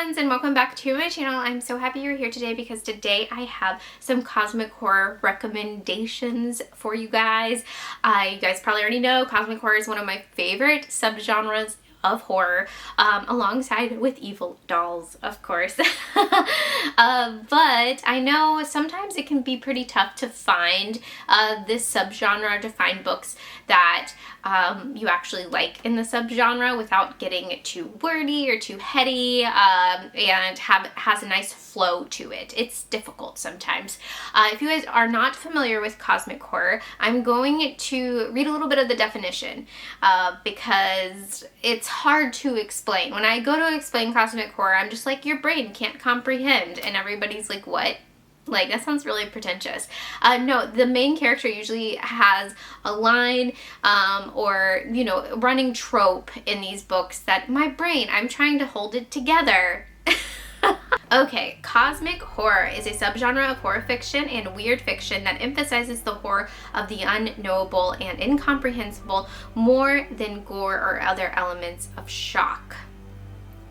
friends, and welcome back to my channel. I'm so happy you're here today because today I have some cosmic horror recommendations for you guys. You guys probably already know cosmic horror is one of my favorite subgenres of horror, alongside with evil dolls, of course. But I know sometimes it can be pretty tough to find this subgenre, to find books that you actually like in the subgenre without getting too wordy or too heady, and has a nice flow to it. It's difficult sometimes. If you guys are not familiar with cosmic horror, I'm going to read a little bit of the definition because it's hard to explain. When I go to explain cosmic horror, I'm just like, your brain can't comprehend, and everybody's like, what? Like, that sounds really pretentious. No, the main character usually has a line or, you know, running trope in these books that my brain, I'm trying to hold it together. Okay, cosmic horror is a subgenre of horror fiction and weird fiction that emphasizes the horror of the unknowable and incomprehensible more than gore or other elements of shock.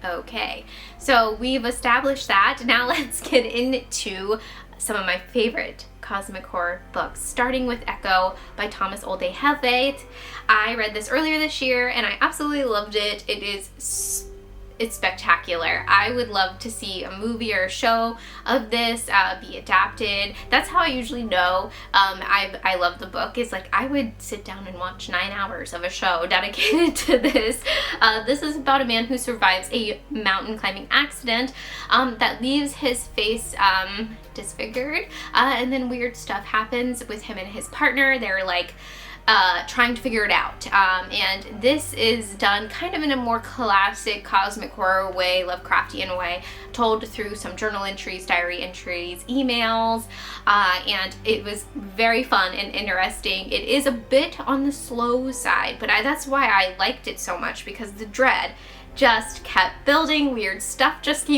Okay, so we've established that. Now let's get into some of my favorite cosmic horror books, starting with Echo by Thomas Olde Helvete. I read this earlier this year and I absolutely loved it. It's spectacular. I would love to see a movie or a show of this be adapted. That's how I usually know I love the book, is like I would sit down and watch 9 hours of a show dedicated to this. This is about a man who survives a mountain climbing accident that leaves his face disfigured, and then weird stuff happens with him and his partner. They're like trying to figure it out. And this is done kind of in a more classic cosmic horror way, Lovecraftian way, told through some journal entries, diary entries, emails, and it was very fun and interesting. It is a bit on the slow side, but that's why I liked it so much, because the dread just kept building, weird stuff just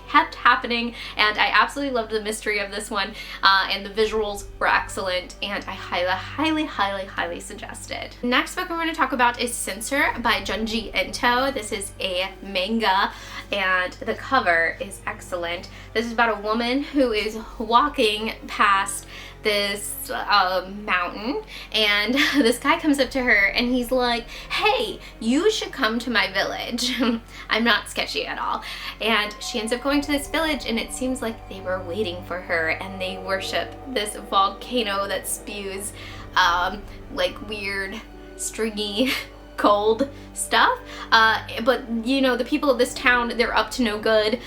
kept happening, and I absolutely loved the mystery of this one, and the visuals were excellent, and I highly suggest it. The next book we're going to talk about is Censor by Junji Ito. This is a manga, and the cover is excellent. This is about a woman who is walking past this mountain, and this guy comes up to her and he's like, hey, you should come to my village. I'm not sketchy at all. And she ends up going to this village, and it seems like they were waiting for her, and they worship this volcano that spews like weird stringy cold stuff, but you know, the people of this town, they're up to no good,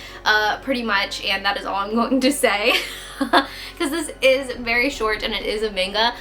pretty much, and that is all I'm going to say. Because this is very short and it is a manga.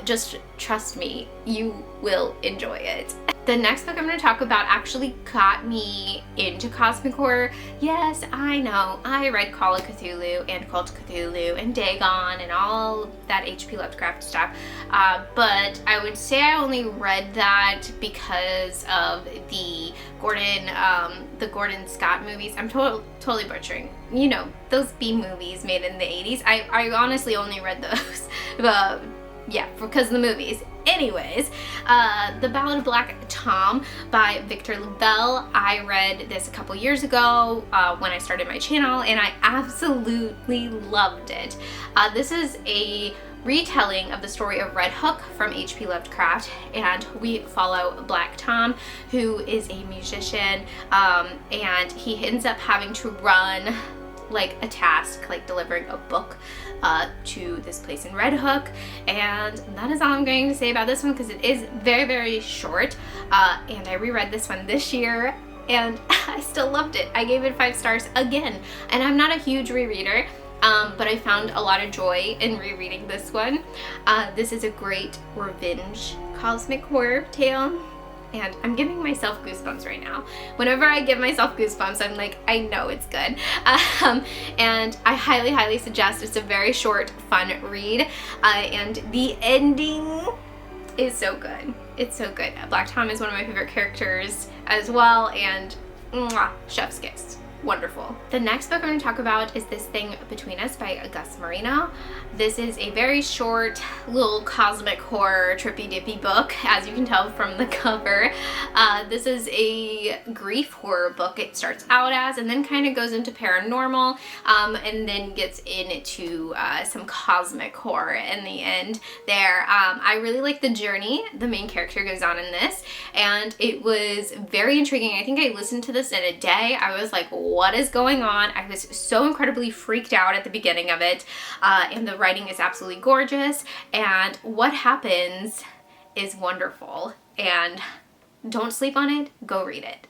Just trust me, you will enjoy it. The next book I'm going to talk about actually got me into cosmic horror. Yes, I know, I read Call of Cthulhu and Cult of Cthulhu and Dagon and all that H.P. Lovecraft stuff, but I would say I only read that because of the Gordon Scott movies. I'm totally butchering. You know, those B movies made in the 80s. I honestly only read those. Yeah, because of the movies. Anyways, The Ballad of Black Tom by Victor Lebel. I read this a couple years ago when I started my channel, and I absolutely loved it. This is a retelling of the story of Red Hook from H.P. Lovecraft, and we follow Black Tom, who is a musician, and he ends up having to run like a task, like delivering a book to this place in Red Hook, and that is all I'm going to say about this one, because it is very short, and I reread this one this year and I still loved it. I gave it 5 stars again, and I'm not a huge rereader, but I found a lot of joy in rereading this one. This is a great revenge cosmic horror tale, and I'm giving myself goosebumps right now. Whenever I give myself goosebumps, I'm like, I know it's good. And I highly suggest. It's a very short, fun read, and the ending is so good. It's so good. Black Tom is one of my favorite characters as well, and mwah, chef's kiss. wonderful. The next book I'm going to talk about is This Thing Between Us by Gus Marino. This is a very short little cosmic horror trippy dippy book, as you can tell from the cover. This is a grief horror book it starts out as, and then kind of goes into paranormal, and then gets into some cosmic horror in the end there. I really like the journey the main character goes on in this, and it was very intriguing. I think I listened to this in a day. I was like, what is going on? I was so incredibly freaked out at the beginning of it, and the writing is absolutely gorgeous, and what happens is wonderful, and don't sleep on it, go read it.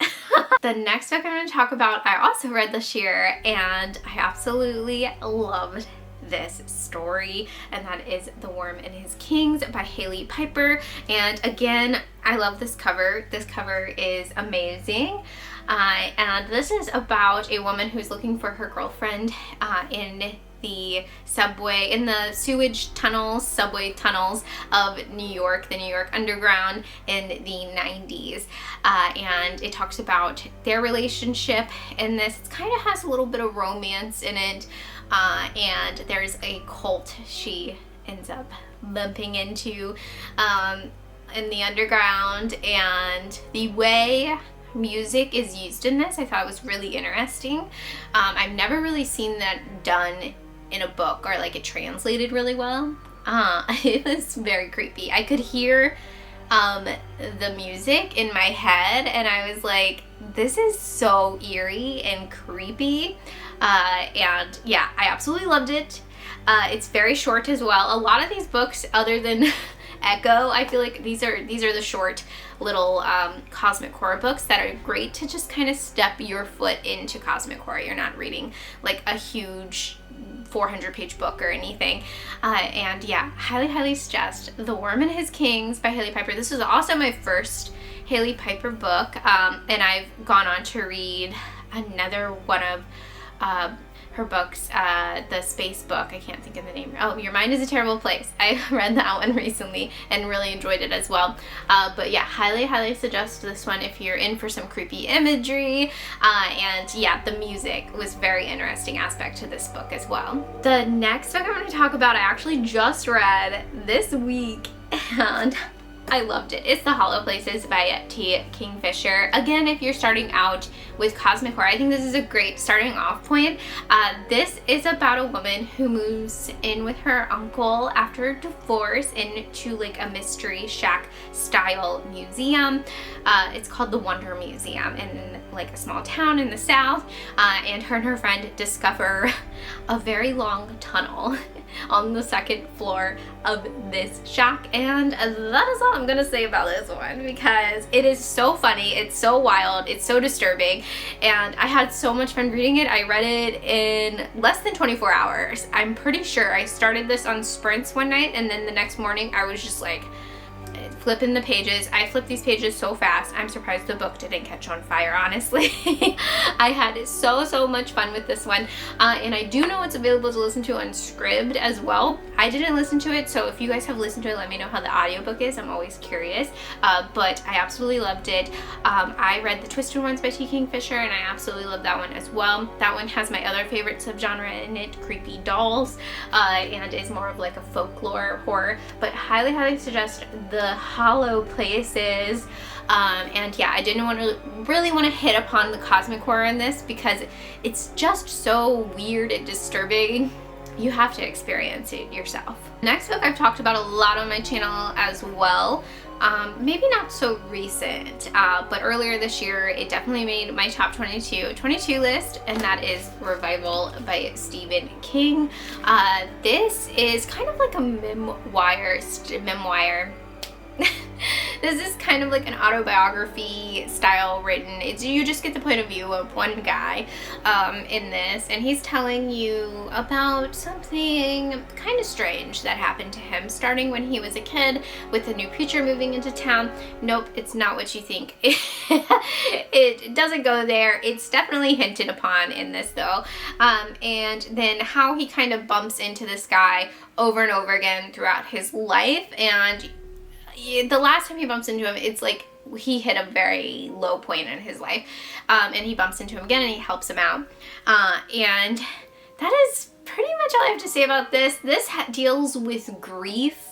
The next book I'm going to talk about I also read this year, and I absolutely loved this story, and that is The Worm and His Kings by Haley Piper. And again, I love this cover. This cover is amazing. And this is about a woman who's looking for her girlfriend in the subway, in the sewage tunnels, subway tunnels of New York, the New York Underground in the 90s. And it talks about their relationship in this. It kind of has a little bit of romance in it. And there's a cult she ends up bumping into in the underground, and the way music is used in this I thought was really interesting. I've never really seen that done in a book, or like it translated really well. It was very creepy. I could hear the music in my head, and I was like, this is so eerie and creepy. And yeah, I absolutely loved it. It's very short as well. A lot of these books, other than Echo, I feel like these are the short little cosmic horror books that are great to just kind of step your foot into cosmic horror. You're not reading like a huge 400-page book or anything. And yeah, highly suggest The Worm and His Kings by Haley Piper. This was also my first Haley Piper book, and I've gone on to read another one of her books, the space book. I can't think of the name. Oh, Your Mind is a Terrible Place. I read that one recently and really enjoyed it as well. But yeah, highly suggest this one if you're in for some creepy imagery. And yeah, the music was very interesting aspect to this book as well. The next book I'm going to talk about I actually just read this week, and I loved it. It's The Hollow Places by T. Kingfisher. Again, if you're starting out with cosmic horror, I think this is a great starting off point. This is about a woman who moves in with her uncle after a divorce into like a mystery shack style museum. It's called the Wonder Museum in like a small town in the south, and her friend discover a very long tunnel on the second floor of this shack, and that is all I'm gonna say about this one, because it is so funny, it's so wild, it's so disturbing, and I had so much fun reading it. I read it in less than 24 hours. I'm pretty sure I started this on sprints one night, and then the next morning I was just like flipping the pages. I flipped these pages so fast. I'm surprised the book didn't catch on fire, honestly. I had so much fun with this one. And I do know it's available to listen to on Scribd as well. I didn't listen to it, so if you guys have listened to it, let me know how the audiobook is. I'm always curious. But I absolutely loved it. I read The Twisted Ones by T. Kingfisher, and I absolutely loved that one as well. That one has my other favorite subgenre in it, creepy dolls, and is more of like a folklore horror. But highly suggest The Hollow Places. And yeah, I didn't really want to hit upon the cosmic horror in this because it's just so weird and disturbing. You have to experience it yourself. Next book I've talked about a lot on my channel as well. Maybe not so recent, but earlier this year it definitely made my top 22 list, and that is Revival by Stephen King. This is kind of like a memoir. This is kind of like an autobiography style written. You just get the point of view of one guy in this, and he's telling you about something kind of strange that happened to him starting when he was a kid with a new preacher moving into town. Nope, it's not what you think. It doesn't go there. It's definitely hinted upon in this though. And then how he kind of bumps into this guy over and over again throughout his life, and the last time he bumps into him, it's like he hit a very low point in his life, and he bumps into him again and he helps him out, and that is pretty much all I have to say about this. This deals with grief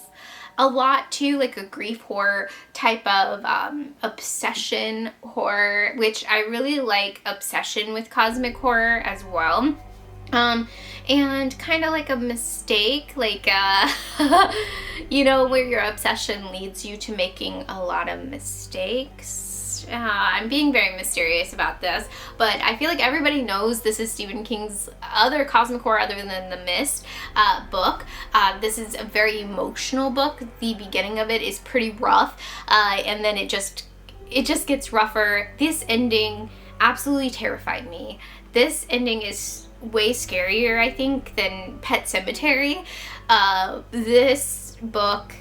a lot too, like a grief horror type of obsession horror, which I really like obsession with cosmic horror as well. And kind of like a mistake, like, you know, where your obsession leads you to making a lot of mistakes. I'm being very mysterious about this, but I feel like everybody knows this is Stephen King's other cosmic horror other than the Mist book. This is a very emotional book. The beginning of it is pretty rough, and then it just gets rougher. This ending absolutely terrified me. This ending is way scarier, I think, than Pet Sematary. This book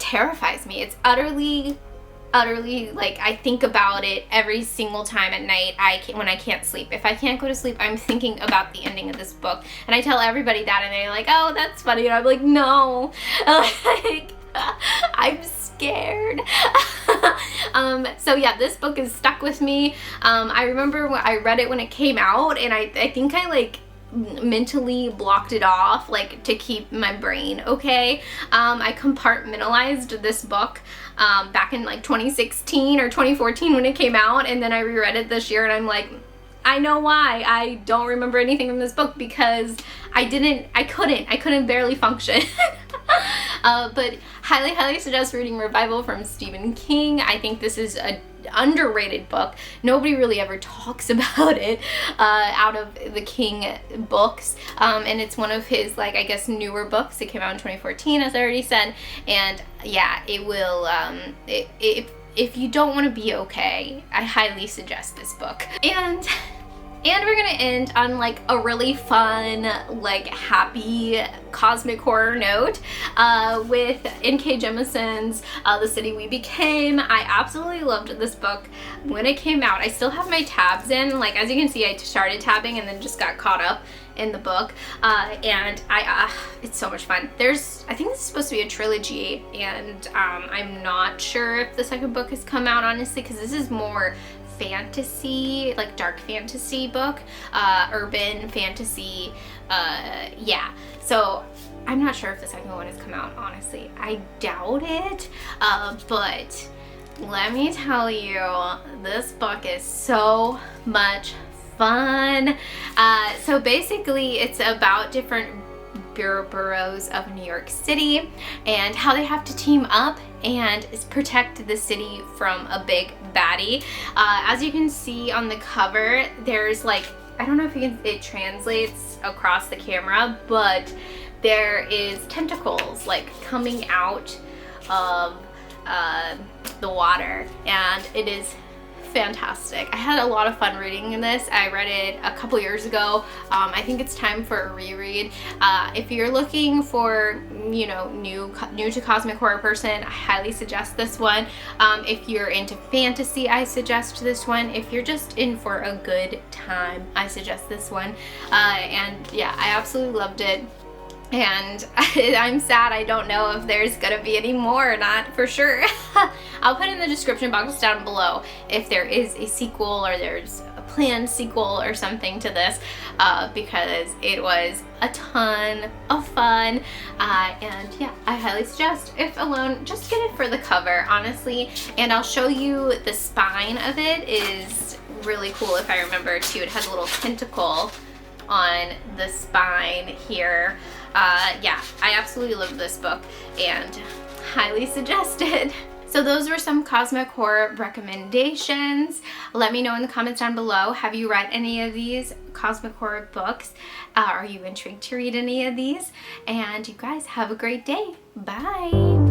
terrifies me. It's utterly, like, I think about it every single time at night when I can't sleep. If I can't go to sleep, I'm thinking about the ending of this book, and I tell everybody that, and they're like, oh, that's funny, and I'm like, no, like, I'm scared. So yeah, this book is stuck with me. I remember when I read it when it came out, and I think I like mentally blocked it off, like, to keep my brain okay. I compartmentalized this book back in like 2016 or 2014 when it came out, and then I reread it this year, and I'm like, I know why I don't remember anything from this book, because I couldn't barely function. But highly suggest reading Revival from Stephen King. I think this is a underrated book. Nobody really ever talks about it out of the King books, and it's one of his, like, I guess, newer books. It came out in 2014, as I already said, and yeah, it will, if you don't want to be okay, I highly suggest this book. And we're gonna end on like a really fun, like, happy cosmic horror note with N.K. Jemison's The City We Became. I absolutely loved this book when it came out. I still have my tabs in. Like, as you can see, I started tabbing and then just got caught up in the book, and it's so much fun. I think this is supposed to be a trilogy, and I'm not sure if the second book has come out, honestly, because this is more fantasy, like dark fantasy book, urban fantasy, yeah, so I'm not sure if the second one has come out, honestly. I doubt it, but let me tell you, this book is so much fun. So basically it's about different boroughs of New York City and how they have to team up and protect the city from a big baddie. As you can see on the cover, there's like, I don't know if it translates across the camera, but there is tentacles like coming out of the water, and it is fantastic. I had a lot of fun reading this. I read it a couple years ago. I think it's time for a reread. If you're looking for, you know, new to cosmic horror person, I highly suggest this one. If you're into fantasy, I suggest this one. If you're just in for a good time, I suggest this one. And yeah, I absolutely loved it. And I'm sad I don't know if there's gonna be any more or not, for sure. I'll put in the description box down below if there is a sequel or there's a planned sequel or something to this, because it was a ton of fun, and yeah, I highly suggest, if alone, just get it for the cover, honestly. And I'll show you the spine of it is really cool, if I remember too. It has a little tentacle on the spine here. Yeah, I absolutely love this book and highly suggest it. So those were some cosmic horror recommendations. Let me know in the comments down below, have you read any of these cosmic horror books? Are you intrigued to read any of these? And you guys have a great day. Bye.